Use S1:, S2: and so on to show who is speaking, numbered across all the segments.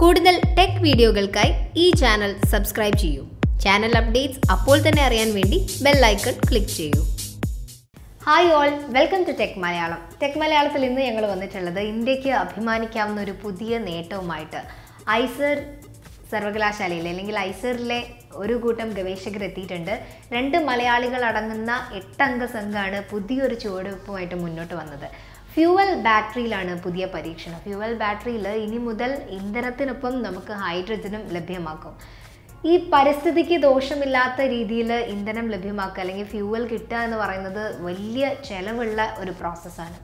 S1: കൂടുതൽ ടെക് വീഡിയോകൾക്കായി ഈ ചാനൽ സബ്സ്ക്രൈബ് ചെയ്യൂ. ചാനൽ അപ്ഡേറ്റ്സ് അപ്പോൾ തന്നെ അറിയാൻ വേണ്ടി ബെൽ ഐക്കൺ ക്ലിക്ക് ചെയ്യൂ. Hi all, welcome to tech Malayalam. Tech മലയാളത്തിൽ ഇന്ന് ഞങ്ങൾ വന്നിട്ടുള്ളത് ഇന്ത്യക്ക് അഭിമാനിക്കാവുന്ന ഒരു പുതിയ നേട്ടവുമായിട്ട്. ഐസർ സർവകലാശാലയിൽ അല്ലെങ്കിൽ ഐസറിലെ ഒരു കൂട്ടം ഗവേഷകർ എത്തിയിട്ടുണ്ട്. 2 മലയാളികൾ അടങ്ങുന്ന 8 അംഗ സംഘമാണ് പുതിയൊരു ചുവടുവെപ്പുമായിട്ട് മുന്നോട്ട് വന്നത്. ഫ്യൂവൽ ബാറ്ററിയിലാണ് പുതിയ പരീക്ഷണം. ഫ്യൂവൽ ബാറ്ററിയിൽ ഇനി മുതൽ ഇന്ധനത്തിനൊപ്പം നമുക്ക് ഹൈഡ്രജനും ലഭ്യമാക്കും. ഈ പരിസ്ഥിതിക്ക് ദോഷമില്ലാത്ത രീതിയിൽ ഇന്ധനം ലഭ്യമാക്കുക അല്ലെങ്കിൽ ഫ്യൂവൽ കിട്ടുക എന്ന് പറയുന്നത് വലിയ ചിലവുള്ള ഒരു പ്രോസസ്സാണ്.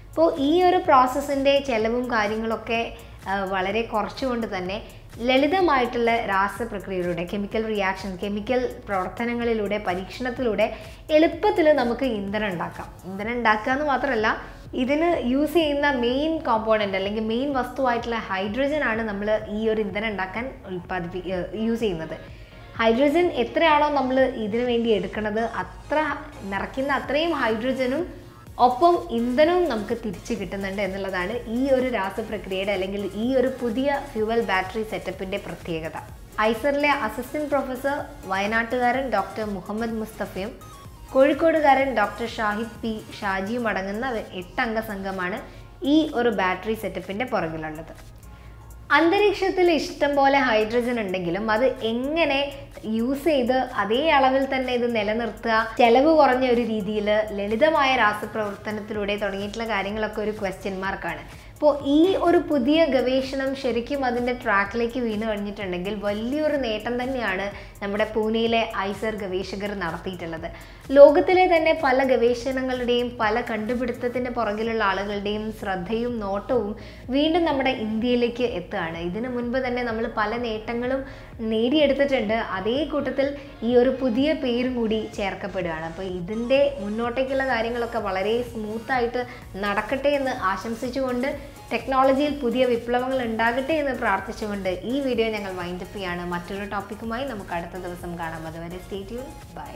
S1: അപ്പോൾ ഈ ഒരു പ്രോസസ്സിൻ്റെ ചിലവും കാര്യങ്ങളൊക്കെ വളരെ കുറച്ചുകൊണ്ട് തന്നെ ലളിതമായിട്ടുള്ള രാസപ്രക്രിയയിലൂടെ കെമിക്കൽ പ്രവർത്തനങ്ങളിലൂടെ പരീക്ഷണത്തിലൂടെ എളുപ്പത്തിൽ നമുക്ക് ഇന്ധനം ഉണ്ടാക്കാം. ഇന്ധനം ഉണ്ടാക്കുക എന്ന് മാത്രമല്ല, ഇതിന് യൂസ് ചെയ്യുന്ന മെയിൻ കോമ്പോണൻ്റ് അല്ലെങ്കിൽ മെയിൻ വസ്തുവായിട്ടുള്ള ഹൈഡ്രജൻ ആണ് നമ്മൾ ഈ ഒരു ഇന്ധനം ഉണ്ടാക്കാൻ യൂസ് ചെയ്യുന്നത്. ഹൈഡ്രജൻ എത്രയാണോ നമ്മൾ ഇതിനു വേണ്ടി എടുക്കുന്നത്, നിറയ്ക്കുന്ന അത്രയും ഹൈഡ്രജനും ഒപ്പം ഇന്ധനവും നമുക്ക് തിരിച്ച് കിട്ടുന്നുണ്ട് എന്നുള്ളതാണ് ഈ ഒരു രാസപ്രക്രിയയുടെ അല്ലെങ്കിൽ ഈ ഒരു പുതിയ ഫ്യൂവൽ ബാറ്ററി സെറ്റപ്പിൻ്റെ പ്രത്യേകത. ഐസറിലെ അസിസ്റ്റന്റ് പ്രൊഫസർ വയനാട്ടുകാരൻ ഡോക്ടർ മുഹമ്മദ് മുസ്തഫയും കോഴിക്കോടുകാരൻ ഡോക്ടർ ഷാഹിദ് പി ഷാജിയും അടങ്ങുന്ന 8 അംഗ സംഘമാണ് ഈ ഒരു ബാറ്ററി സെറ്റപ്പിൻ്റെ പുറകിലുള്ളത്. അന്തരീക്ഷത്തിൽ ഇഷ്ടം പോലെ ഹൈഡ്രജൻ ഉണ്ടെങ്കിലും അത് എങ്ങനെ യൂസ് ചെയ്ത് അതേ അളവിൽ തന്നെ ഇത് നിലനിർത്തുക, ചെലവ് കുറഞ്ഞ ഒരു രീതിയിൽ ലളിതമായ രാസപ്രവർത്തനത്തിലൂടെ തുടങ്ങിയിട്ടുള്ള കാര്യങ്ങളൊക്കെ ഒരു ക്വസ്റ്റ്യൻ മാർക്കാണ്. അപ്പോൾ ഈ ഒരു പുതിയ ഗവേഷണം ശരിക്കും അതിൻ്റെ ട്രാക്കിലേക്ക് വീണ് കഴിഞ്ഞിട്ടുണ്ടെങ്കിൽ വലിയൊരു നേട്ടം തന്നെയാണ് നമ്മുടെ പൂനെയിലെ ഐസർ ഗവേഷകർ നടത്തിയിട്ടുള്ളത്. ലോകത്തിലെ തന്നെ പല ഗവേഷണങ്ങളുടെയും പല കണ്ടുപിടുത്തത്തിൻ്റെ പുറകിലുള്ള ആളുകളുടെയും ശ്രദ്ധയും നോട്ടവും വീണ്ടും നമ്മുടെ ഇന്ത്യയിലേക്ക് എത്തുകയാണ്. ഇതിനു മുൻപ് തന്നെ നമ്മൾ പല നേട്ടങ്ങളും നേടിയെടുത്തിട്ടുണ്ട്. അതേ കൂട്ടത്തിൽ ഈ ഒരു പുതിയ പേരും കൂടി ചേർക്കപ്പെടുകയാണ്. അപ്പോൾ ഇതിൻ്റെ മുന്നോട്ടേക്കുള്ള കാര്യങ്ങളൊക്കെ വളരെ സ്മൂത്തായിട്ട് നടക്കട്ടെ എന്ന് ആശംസിച്ചുകൊണ്ട്, ടെക്നോളജിയിൽ പുതിയ വിപ്ലവങ്ങൾ ഉണ്ടാകട്ടെ എന്ന് പ്രാർത്ഥിച്ചുകൊണ്ട് ഈ വീഡിയോ ഞങ്ങൾ വൈൻഡപ്പ് ചെയ്യാണ്. മറ്റൊരു ടോപ്പിക്കുമായി നമുക്ക് അടുത്ത ദിവസം കാണാം. അതുവരെ സ്റ്റേ ട്യൂൺ. ബൈ.